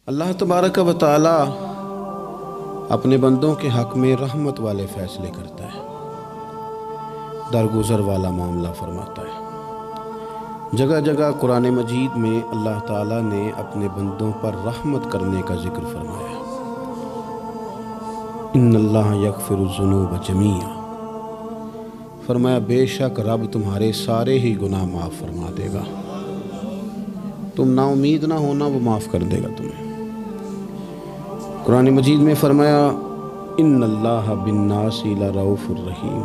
اللہ تبارک و تعالی اپنے بندوں کے حق میں رحمت والے فیصلے کرتا ہے، درگزر والا معاملہ فرماتا ہے۔ جگہ جگہ قرآن مجید میں اللہ تعالیٰ نے اپنے بندوں پر رحمت کرنے کا ذکر فرمایا۔ ان اللہ یغفر الذنوب جمیعا، فرمایا بے شک رب تمہارے سارے ہی گناہ معاف فرما دے گا، تم نا امید نہ ہونا، وہ معاف کر دے گا تمہیں۔ قرآن مجید میں فرمایا ان اللہ بالناس لرؤوف الرحیم،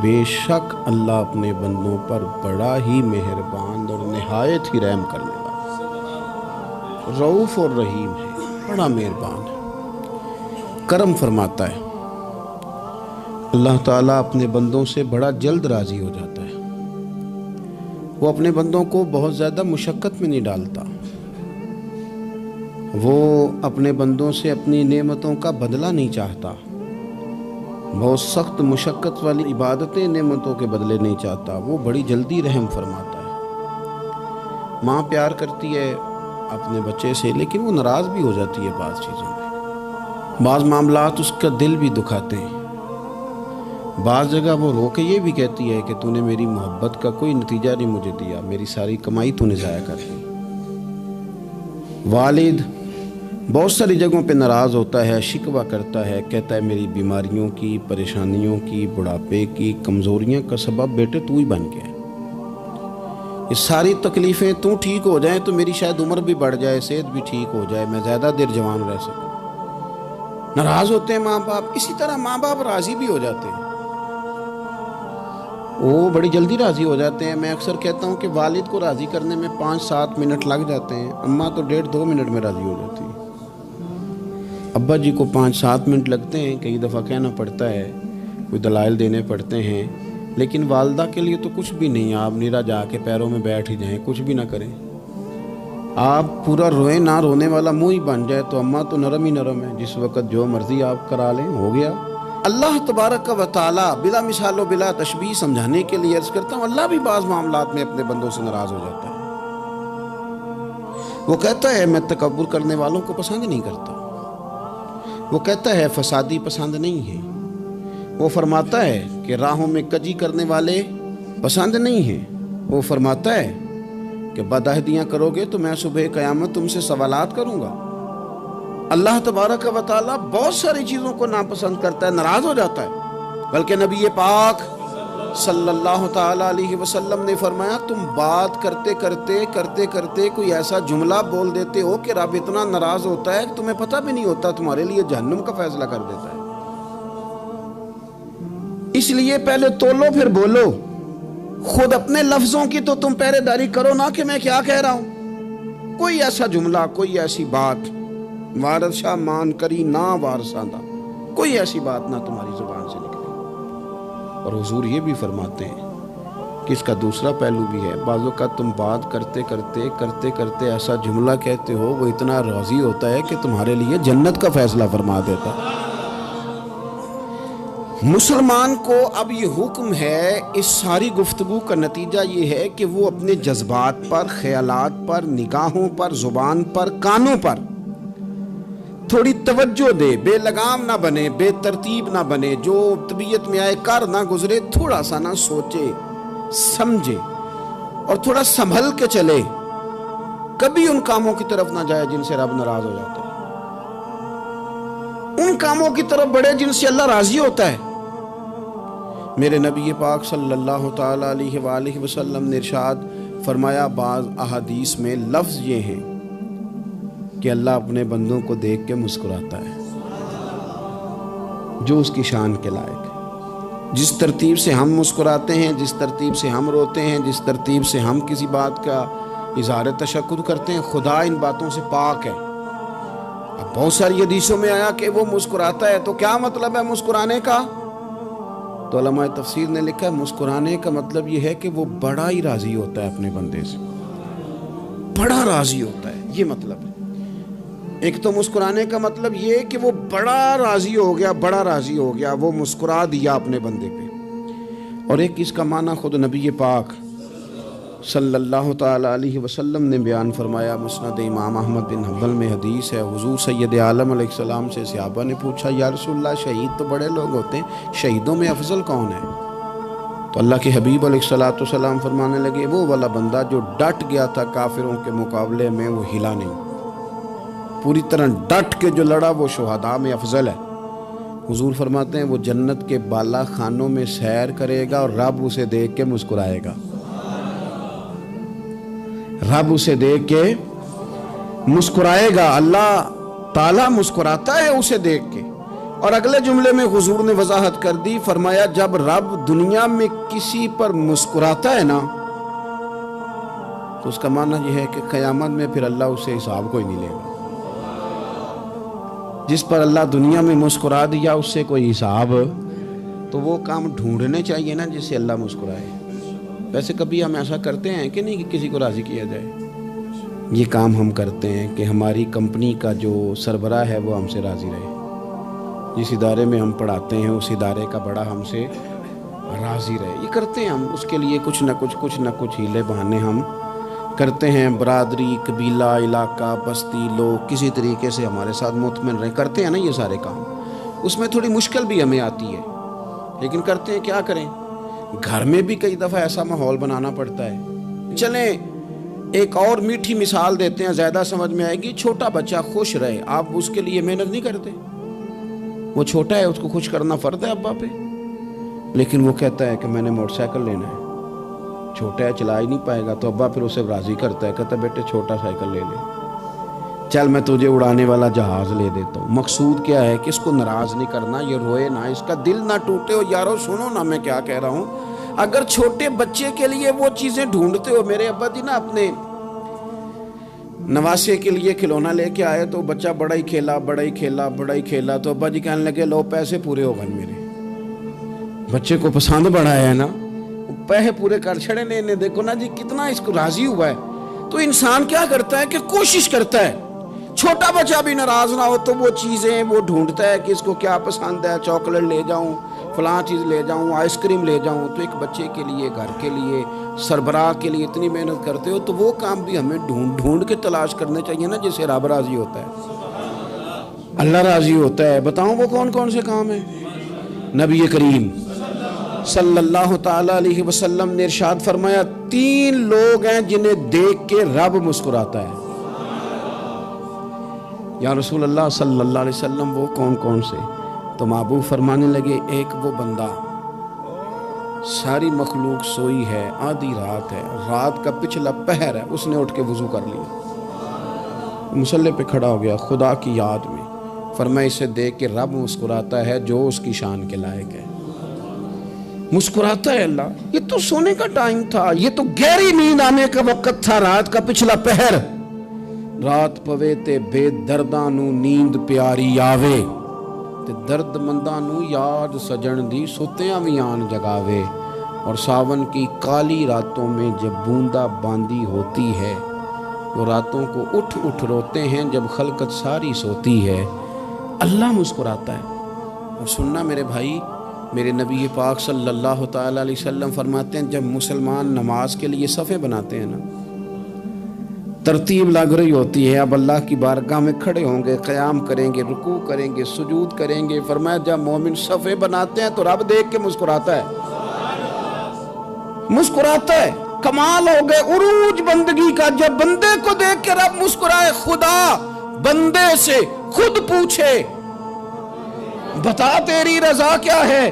بے شک اللہ اپنے بندوں پر بڑا ہی مہربان اور نہایت ہی رحم کرنے والا، رؤوف اور رحیم ہے، بڑا مہربان ہے، کرم فرماتا ہے۔ اللہ تعالیٰ اپنے بندوں سے بڑا جلد راضی ہو جاتا ہے، وہ اپنے بندوں کو بہت زیادہ مشقت میں نہیں ڈالتا، وہ اپنے بندوں سے اپنی نعمتوں کا بدلہ نہیں چاہتا، بہت سخت مشقت والی عبادتیں نعمتوں کے بدلے نہیں چاہتا، وہ بڑی جلدی رحم فرماتا ہے۔ ماں پیار کرتی ہے اپنے بچے سے، لیکن وہ ناراض بھی ہو جاتی ہے بعض چیزوں میں، بعض معاملات اس کا دل بھی دکھاتے ہیں، بعض جگہ وہ رو کے یہ بھی کہتی ہے کہ تو نے میری محبت کا کوئی نتیجہ نہیں مجھے دیا، میری ساری کمائی تو نے ضائع کر دی۔ والد بہت ساری جگہوں پہ ناراض ہوتا ہے، شکوہ کرتا ہے، کہتا ہے میری بیماریوں کی، پریشانیوں کی، بڑھاپے کی، کمزوریاں کا سبب بیٹے تو ہی بن گیا ہے، یہ ساری تکلیفیں تو ٹھیک ہو جائیں تو میری شاید عمر بھی بڑھ جائے، صحت بھی ٹھیک ہو جائے، میں زیادہ دیر جوان رہ سکوں۔ ناراض ہوتے ہیں ماں باپ، اسی طرح ماں باپ راضی بھی ہو جاتے ہیں، وہ بڑی جلدی راضی ہو جاتے ہیں۔ میں اکثر کہتا ہوں کہ والد کو راضی کرنے میں 5-7 منٹ لگ جاتے ہیں، اماں تو 1.5-2 منٹ میں راضی ہو جاتی ہے۔ ابا جی کو 5-7 منٹ لگتے ہیں، کئی دفعہ کہنا پڑتا ہے، کوئی دلائل دینے پڑتے ہیں، لیکن والدہ کے لیے تو کچھ بھی نہیں، آپ نیرا جا کے پیروں میں بیٹھ ہی جائیں، کچھ بھی نہ کریں، آپ پورا روئیں، نہ رونے والا منہ ہی بن جائے تو اماں تو نرم ہی نرم ہے، جس وقت جو مرضی آپ کرا لیں ہو گیا۔ اللہ تبارک و تعالی بلا مثال و بلا تشبیہ سمجھانے کے لیے عرض کرتا ہوں، اللہ بھی بعض معاملات میں اپنے بندوں سے ناراض ہو جاتا ہے۔ وہ کہتا ہے میں تکبر کرنے والوں کو پسند نہیں کرتا، وہ کہتا ہے فسادی پسند نہیں ہے، وہ فرماتا ہے کہ راہوں میں کجی کرنے والے پسند نہیں ہیں، وہ فرماتا ہے کہ بدعہدیاں کرو گے تو میں صبح قیامت تم سے سوالات کروں گا۔ اللہ تبارک و تعالیٰ بہت ساری چیزوں کو ناپسند کرتا ہے، ناراض ہو جاتا ہے، بلکہ نبی پاک صلی اللہ تعالیٰ علیہ وسلم نے فرمایا تم بات کرتے کرتے کوئی ایسا جملہ بول دیتے ہو کہ رب اتنا ناراض ہوتا ہے کہ تمہیں پتہ بھی نہیں ہوتا، تمہارے لیے جہنم کا فیصلہ کر دیتا ہے۔ اس لیے پہلے تولو پھر بولو، خود اپنے لفظوں کی تو تم پہرے داری کرو نا کہ میں کیا کہہ رہا ہوں۔ کوئی ایسا جملہ، کوئی ایسی بات وارث شاہ مان کری نہ وارثاں دا، کوئی ایسی بات نہ تمہاری زبان سے نکلے۔ اور حضور یہ بھی فرماتے ہیں کہ اس کا دوسرا پہلو بھی ہے، بعض اوقات تم بات کرتے ایسا جملہ کہتے ہو وہ اتنا راضی ہوتا ہے کہ تمہارے لیے جنت کا فیصلہ فرما دیتا ہے۔ مسلمان کو اب یہ حکم ہے، اس ساری گفتگو کا نتیجہ یہ ہے کہ وہ اپنے جذبات پر، خیالات پر، نگاہوں پر، زبان پر، کانوں پر تھوڑی توجہ دے، بے لگام نہ بنے، بے ترتیب نہ بنے، جو طبیعت میں آئے کر نہ گزرے، تھوڑا سا نہ سوچے سمجھے اور تھوڑا سنبھل کے چلے، کبھی ان کاموں کی طرف نہ جائے جن سے رب ناراض ہو جاتا ہے، ان کاموں کی طرف بڑھے جن سے اللہ راضی ہوتا ہے۔ میرے نبی پاک صلی اللہ تعالیٰ علیہ وآلہ وسلم نے ارشاد فرمایا، بعض احادیث میں لفظ یہ ہیں کہ اللہ اپنے بندوں کو دیکھ کے مسکراتا ہے، جو اس کی شان کے لائق ہے۔ جس ترتیب سے ہم مسکراتے ہیں، جس ترتیب سے ہم روتے ہیں، جس ترتیب سے ہم کسی بات کا اظہار تشکر کرتے ہیں، خدا ان باتوں سے پاک ہے۔ اب بہت ساری حدیثوں میں آیا کہ وہ مسکراتا ہے، تو کیا مطلب ہے مسکرانے کا؟ تو علماء تفسیر نے لکھا ہے مسکرانے کا مطلب یہ ہے کہ وہ بڑا ہی راضی ہوتا ہے اپنے بندے سے، بڑا راضی ہوتا ہے، یہ مطلب ہے۔ ایک تو مسکرانے کا مطلب یہ کہ وہ بڑا راضی ہو گیا، وہ مسکرا دیا اپنے بندے پہ، اور ایک اس کا معنی خود نبی پاک صلی اللہ تعالیٰ علیہ وسلم نے بیان فرمایا، مسند امام احمد بن حنبل میں حدیث ہے، حضور سید عالم علیہ السلام سے صحابہ نے پوچھا، یا رسول اللہ شہید تو بڑے لوگ ہوتے ہیں، شہیدوں میں افضل کون ہے؟ تو اللہ کے حبیب علیہ السلام فرمانے لگے، وہ والا بندہ جو ڈٹ گیا تھا کافروں کے مقابلے میں، وہ ہلا نہیں، پوری طرح ڈٹ کے جو لڑا وہ شہداء میں افضل ہے۔ حضور فرماتے ہیں وہ جنت کے بالا خانوں میں سیر کرے گا اور رب اسے دیکھ کے مسکرائے گا، رب اسے دیکھ کے مسکرائے گا، اللہ تعالیٰ مسکراتا ہے اسے دیکھ کے۔ اور اگلے جملے میں حضور نے وضاحت کر دی، فرمایا جب رب دنیا میں کسی پر مسکراتا ہے نا تو اس کا معنی یہ ہے کہ قیامت میں پھر اللہ اس سے حساب کوئی نہیں لے گا۔ جس پر اللہ دنیا میں مسکرا دیا اس سے کوئی حساب، تو وہ کام ڈھونڈنے چاہیے نا جس سے اللہ مسکرائے۔ ویسے کبھی ہم ایسا کرتے ہیں کہ نہیں کہ کسی کو راضی کیا جائے؟ یہ کام ہم کرتے ہیں کہ ہماری کمپنی کا جو سربراہ ہے وہ ہم سے راضی رہے، جس ادارے میں ہم پڑھاتے ہیں اس ادارے کا بڑا ہم سے راضی رہے، یہ کرتے ہیں ہم۔ اس کے لیے کچھ نہ کچھ ہیلے بہانے ہم کرتے ہیں، برادری، قبیلہ، علاقہ، بستی، لوگ کسی طریقے سے ہمارے ساتھ مطمئن رہیں، کرتے ہیں نا یہ سارے کام۔ اس میں تھوڑی مشکل بھی ہمیں آتی ہے لیکن کرتے ہیں، کیا کریں۔ گھر میں بھی کئی دفعہ ایسا ماحول بنانا پڑتا ہے۔ چلیں ایک اور میٹھی مثال دیتے ہیں، زیادہ سمجھ میں آئے گی۔ چھوٹا بچہ خوش رہے، آپ اس کے لیے محنت نہیں کرتے؟ وہ چھوٹا ہے، اس کو خوش کرنا فرض ہے ابا پہ، لیکن وہ کہتا ہے کہ میں نے موٹر سائیکل لینا ہے۔ چھوٹا ہے، چلا ہی نہیں پائے گا، تو ابا پھر اسے راضی کرتا ہے، کہتا ہے بیٹے چھوٹا سائیکل لے لے، چل میں تجھے اڑانے والا جہاز لے دیتا ہوں۔ مقصود کیا ہے کہ اس کو ناراض نہیں کرنا، یہ روئے نہ، اس کا دل نہ ٹوٹے۔ ہو یارو سنو نا میں کیا کہہ رہا ہوں، اگر چھوٹے بچے کے لیے وہ چیزیں ڈھونڈتے ہو، میرے ابا جی نا اپنے نواسے کے لیے کھلونا لے کے آئے تو بچہ بڑا ہی کھیلا، تو ابا جی کہنے لگے لو پیسے پورے ہو گئے میرے۔ بچے کو پسند بڑا ہے نا، پیسے پورے کر چھڑے نے، دیکھو نا جی کتنا اس کو راضی ہوا ہے۔ تو انسان کیا کرتا ہے کہ کوشش کرتا ہے، چھوٹا بچہ بھی ناراض نہ ہو تو وہ چیزیں وہ ڈھونڈتا ہے کہ اس کو کیا پسند ہے، چاکلیٹ لے جاؤں، فلاں چیز لے جاؤں، آئس کریم لے جاؤں۔ تو ایک بچے کے لیے، گھر کے لیے، سربراہ کے لیے اتنی محنت کرتے ہو، تو وہ کام بھی ہمیں ڈھونڈ کے تلاش کرنے چاہیے نا جس سے رب راضی ہوتا ہے، اللہ راضی ہوتا ہے۔ بتاؤں وہ کون کون سے کام ہیں؟ نبی کریم صلی اللہ تعالیٰ علیہ وسلم نے ارشاد فرمایا 3 لوگ ہیں جنہیں دیکھ کے رب مسکراتا ہے۔ یا رسول اللہ صلی اللہ علیہ وسلم وہ کون کون سے؟ تو محبوب فرمانے لگے، ایک وہ بندہ ساری مخلوق سوئی ہے، آدھی رات ہے، رات کا پچھلا پہر ہے، اس نے اٹھ کے وضو کر لیا، مصلی پہ کھڑا ہو گیا خدا کی یاد میں، فرمایا اسے دیکھ کے رب مسکراتا ہے جو اس کی شان کے لائق ہے۔ مسکراتا ہے اللہ۔ یہ تو سونے کا ٹائم تھا، یہ تو گہری نیند آنے کا وقت تھا، رات کا پچھلا پہر۔ رات پوے تے بے درداں نو نیند پیاری آوے، تے درد منداں نو یاد سجن دی ستیاں وی آن جگاوے۔ اور ساون کی کالی راتوں میں جب بوندا باندی ہوتی ہے، وہ راتوں کو اٹھ اٹھ روتے ہیں جب خلقت ساری سوتی ہے، اللہ مسکراتا ہے۔ اور سننا میرے بھائی، میرے نبی پاک صلی اللہ تعالیٰ علیہ وسلم فرماتے ہیں جب مسلمان نماز کے لیے صفیں بناتے ہیں نا، ترتیب لگ رہی ہوتی ہے، اب اللہ کی بارگاہ میں کھڑے ہوں گے، قیام کریں گے، رکوع کریں گے، سجود کریں گے، فرمایا جب مومن صفیں بناتے ہیں تو رب دیکھ کے مسکراتا ہے، مسکراتا ہے۔ کمال ہو گئے عروج بندگی کا، جب بندے کو دیکھ کے رب مسکرائے۔ خدا بندے سے خود پوچھے بتا تیری رضا کیا ہے،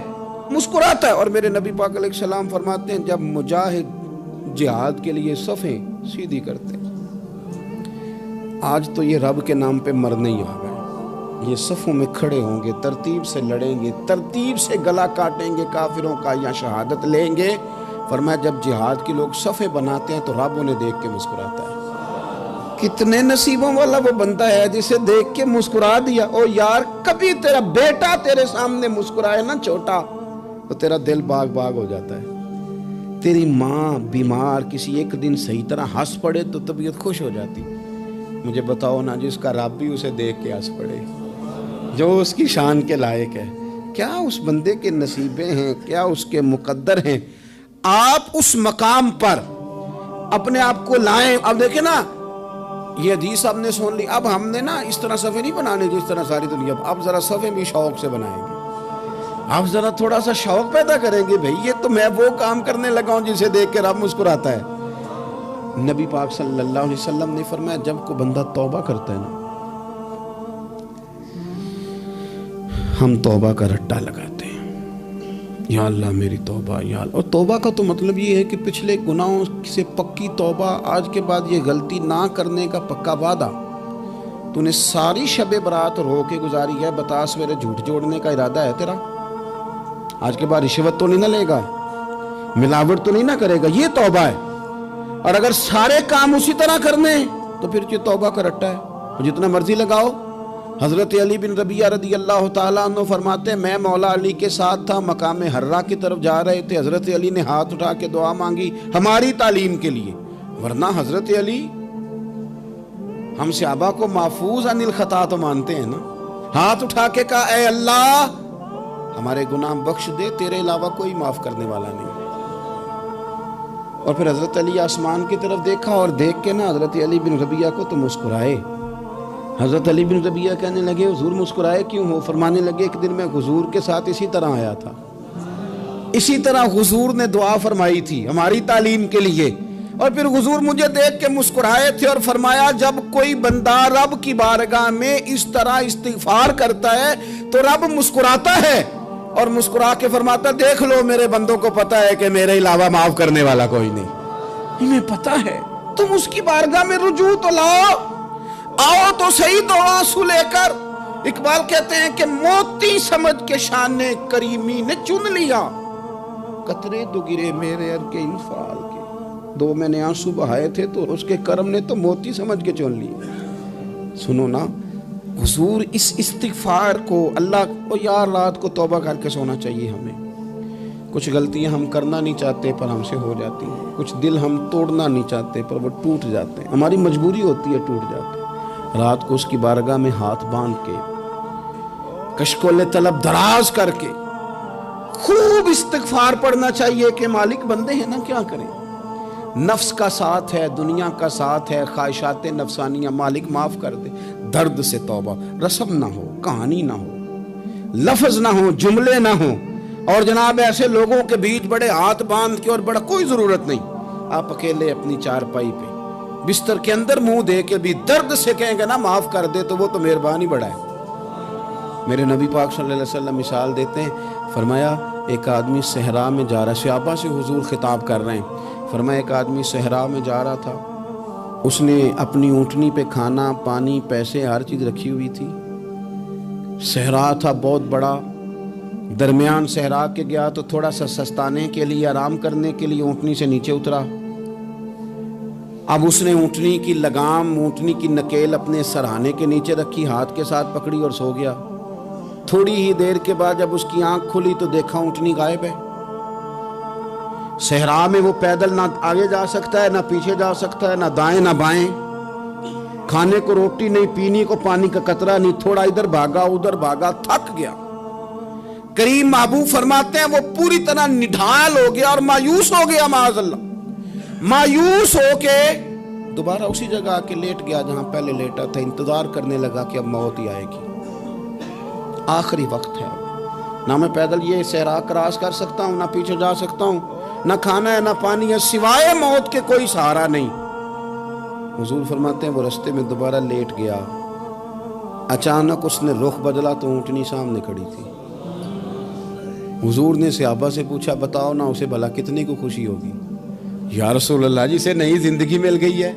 مسکراتا ہے۔ اور میرے نبی پاک علیہ السلام فرماتے ہیں جب مجاہد جہاد کے لیے صفیں سیدھی کرتے ہیں، آج تو یہ رب کے نام پہ مرنے ہی آ گئے، یہ صفوں میں کھڑے ہوں گے، ترتیب سے لڑیں گے، ترتیب سے گلا کاٹیں گے کافروں کا یا شہادت لیں گے۔ فرمایا جب جہاد کے لوگ صفیں بناتے ہیں تو رب انہیں دیکھ کے مسکراتا ہے۔ کتنے نصیبوں والا وہ بندہ ہے جسے دیکھ کے مسکرا دیا۔ او یار کبھی تیرا بیٹا تیرے سامنے مسکرائے نا چھوٹا، تو تیرا دل باغ باغ ہو جاتا ہے۔ تیری ماں بیمار کسی ایک دن صحیح طرح ہنس پڑے تو طبیعت خوش ہو جاتی۔ مجھے بتاؤ نا جس کا رب بھی اسے دیکھ کے ہنس پڑے، جو اس کی شان کے لائق ہے، کیا اس بندے کے نصیبیں ہیں، کیا اس کے مقدر ہیں۔ آپ اس مقام پر اپنے آپ کو لائیں. اب دیکھیں نا یہ حدیث ہم نے سن لی, اب ہم نے نا اس طرح صفحے نہیں بنانے جس طرح ساری دنیا, اب ذرا صفحے بھی شوق سے بنائیں گے. آپ ذرا تھوڑا سا شوق پیدا کریں گے, بھئی یہ تو میں وہ کام کرنے لگا ہوں جسے دیکھ کے رب مسکراتا ہے. نبی پاک صلی اللہ علیہ وسلم نے فرمایا جب کوئی بندہ توبہ کرتا ہے نا, ہم توبہ کا رٹا لگاتے ہیں, یا اللہ میری توبہ یا اللہ. اور توبہ کا تو مطلب یہ ہے کہ پچھلے گناہوں سے پکی توبہ, آج کے بعد یہ غلطی نہ کرنے کا پکا وعدہ. تو نے ساری شب برات رو کے گزاری ہے, بتا سویرے جھوٹ جوڑنے کا ارادہ ہے تیرا؟ آج کے بعد رشوت تو نہیں نہ لے گا, ملاوٹ تو نہیں نہ کرے گا, یہ توبہ ہے. اور اگر سارے کام اسی طرح کرنے تو پھر یہ توبہ کا رٹا ہے, جتنا مرضی لگاؤ. حضرت علی بن ربیعہ رضی اللہ تعالیٰ عنہ فرماتے ہیں میں مولا علی کے ساتھ تھا, مقام حرہ کی طرف جا رہے تھے, حضرت علی نے ہاتھ اٹھا کے دعا مانگی ہماری تعلیم کے لیے, ورنہ حضرت علی ہم صحابہ کو محفوظ عن الخطا تو مانتے ہیں نا. ہاتھ اٹھا کے کہا اے اللہ ہمارے گناہ بخش دے, تیرے علاوہ کوئی معاف کرنے والا نہیں. اور پھر حضرت علی آسمان کی طرف دیکھا اور دیکھ کے نا حضرت علی بن ربیعہ کو تو مسکرائے. حضرت علی بن ربیعہ کہنے لگے حضور مسکرائے کیوں ہو؟ فرمانے لگے ایک دن میں حضور کے ساتھ اسی طرح آیا تھا, اسی طرح حضور نے دعا فرمائی تھی ہماری تعلیم کے لیے, اور پھر حضور مجھے دیکھ کے مسکرائے تھے اور فرمایا جب کوئی بندہ رب کی بارگاہ میں اس طرح استغفار کرتا ہے تو رب مسکراتا ہے, اور مسکرا کے فرماتا دیکھ لو میرے بندوں کو پتا ہے کہ میرے علاوہ معاف کرنے والا کوئی نہیں, انہیں پتا ہے. تم اس کی بارگاہ میں رجوع تو لاؤ, آؤ تو صحیح دو آنسو لے کر. اقبال کہتے ہیں کہ موتی سمجھ کے شان کریمی نے چن لیا, قطرے تو گرے میرے ار کے انفعال کے. دو میں نے آنسو بہائے تھے تو اس کے کرم نے تو موتی سمجھ کے چن لی. سنو نا حضور اس استغفار کو اللہ کو یار رات کو توبہ کر کے سونا چاہیے ہمیں. کچھ غلطیاں ہم کرنا نہیں چاہتے پر ہم سے ہو جاتی ہیں, کچھ دل ہم توڑنا نہیں چاہتے پر وہ ٹوٹ جاتے ہیں, ہماری مجبوری ہوتی ہے ٹوٹ جاتے ہیں. رات کو اس کی بارگاہ میں ہاتھ باندھ کے کشکول طلب دراز کر کے خوب استغفار پڑھنا چاہیے کہ مالک بندے ہیں نا کیا کریں, نفس کا ساتھ ہے, دنیا کا ساتھ ہے, خواہشات نفسانیہ, مالک معاف کر دے. درد سے توبہ, رسم نہ ہو, کہانی نہ ہو, لفظ نہ ہو, جملے نہ ہو, اور جناب ایسے لوگوں کے بیچ بڑے ہاتھ باندھ کے اور بڑا کوئی ضرورت نہیں. آپ اکیلے اپنی چارپائی پہ بستر کے اندر منہ دے کے بھی درد سے کہیں گے نا معاف کر دے تو وہ تو مہربانی بڑا ہے. میرے نبی پاک صلی اللہ علیہ وسلم مثال دیتے ہیں, فرمایا ایک آدمی صحرا میں جا رہا, صحابہ سے حضور خطاب کر رہے ہیں, فرمایا ایک آدمی صحرا میں جا رہا تھا, اس نے اپنی اونٹنی پہ کھانا پانی پیسے ہر چیز رکھی ہوئی تھی. صحرا تھا بہت بڑا, درمیان صحرا کے گیا تو تھوڑا سا سستانے کے لیے آرام کرنے کے لیے اونٹنی سے نیچے اترا. اب اس نے اونٹنی کی لگام, اونٹنی کی نکیل اپنے سرہانے کے نیچے رکھی, ہاتھ کے ساتھ پکڑی اور سو گیا. تھوڑی ہی دیر کے بعد جب اس کی آنکھ کھلی تو دیکھا اونٹنی غائب ہے. صحرا میں وہ پیدل نہ آگے جا سکتا ہے, نہ پیچھے جا سکتا ہے, نہ دائیں نہ بائیں, کھانے کو روٹی نہیں, پینے کو پانی کا قطرہ نہیں, تھوڑا ادھر بھاگا ادھر بھاگا, تھک گیا. کریم محبوب فرماتے ہیں وہ پوری طرح نڈھال ہو گیا اور مایوس ہو گیا, معاذ اللہ, مایوس ہو کے دوبارہ اسی جگہ آ کے لیٹ گیا جہاں پہلے لیٹا تھا. انتظار کرنے لگا کہ اب موت ہی آئے گی, آخری وقت ہے, نہ میں پیدل یہ صحرا کراس کر سکتا ہوں, نہ پیچھے جا سکتا ہوں, نہ کھانا ہے نہ پانی ہے, سوائے موت کے کوئی سہارا نہیں. حضور فرماتے ہیں وہ رستے میں دوبارہ لیٹ گیا, اچانک اس نے رخ بدلا تو اونٹنی سامنے کھڑی تھی. حضور نے صحابہ سے پوچھا بتاؤ نا اسے بھلا کتنے کو خوشی ہوگی؟ یا رسول اللہ جسے نئی زندگی مل گئی ہے.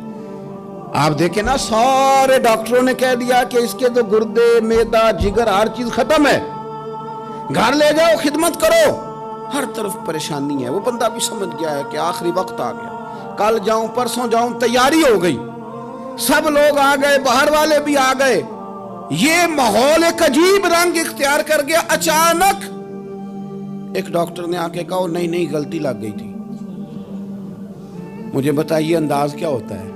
آپ دیکھیں نا سارے ڈاکٹروں نے کہہ دیا کہ اس کے تو گردے معدہ جگر ہر چیز ختم ہے, گھر لے جاؤ خدمت کرو, ہر طرف پریشانی ہے. وہ بندہ بھی سمجھ گیا ہے کہ آخری وقت آ گیا, کل جاؤں پرسوں جاؤں, تیاری ہو گئی, سب لوگ آ گئے, باہر والے بھی آ گئے, یہ ماحول ایک عجیب رنگ اختیار کر گیا. اچانک ایک ڈاکٹر نے آ کے کہا نہیں غلطی لگ گئی تھی. مجھے بتائیے انداز کیا ہوتا ہے؟